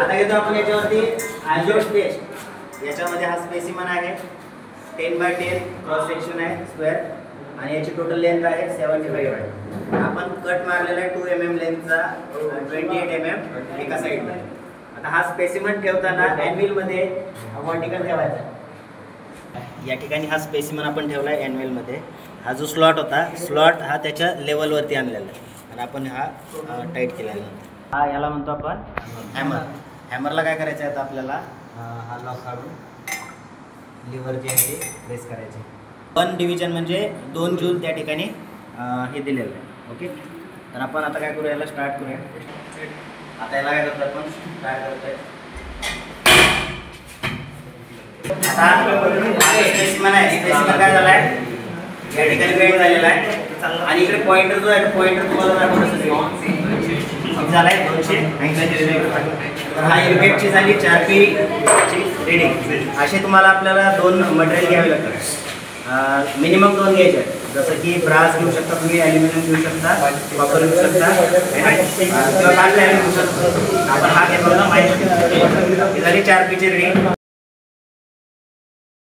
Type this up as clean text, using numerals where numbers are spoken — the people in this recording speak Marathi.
आता घेतो आपण याच्यावरती आयजोड टेस्ट। याच्यामध्ये हा स्पेसिमन आहे 10x10 क्रॉस सेक्शन आहे स्क्वेअर आणि याची टोटल लेंथ आहे 75 आहे। आपण कट मारलेला आहे 2 mm लेंथचा 28 mm एका साइडला। आता हा स्पेसिमन ठेवताना एन्व्हिल मध्ये व्हर्टिकल ठेवायचा। या ठिकाणी हा स्पेसिमन आपण ठेवला आहे एन्व्हिल मध्ये। हा जो स्लॉट होता स्लॉट हा त्याच्या लेवलवरती आणलेला आहे आणि आपण हा टाईट केलेला आहे। हा याला म्हणतो आपण हॅमर। हॅमरला काय करायचं आहे आता आपल्याला हा लॉक काढून लिव्हर जे आहे ते प्रेस करायचे। 1 डिव्हिजन म्हणजे 2 जूल त्या ठिकाणी हे दिलेलं आहे। ओके, तर आपण आता काय करूया, याला स्टार्ट करूया। आता याला काय करतो आपण स्टार्ट करतोय। आता स्पेसिमन आहे, स्पेसिमन काय झाला आहे या ठिकाणी बेंड झालेला आहे आणि इकडे पॉइंटर जो आहे पॉइंटर तुम्हाला झाला आहे 280। तर हा युनिटची झाली 4P ची रीडिंग। असे तुम्हाला आपल्याला 2 मटेरियल घ्यावे लागतात, मिनिमम 2 घ्यायचे आहेत। जसं की ब्रास घेऊ शकता तुम्ही, ॲल्युमिनियम घेऊ शकता, कॉपर घेऊ शकता किंवा कास्ट आयर्न घेऊ शकता। आपण हा घेतला माहिती झाली 4P ची रीडिंग।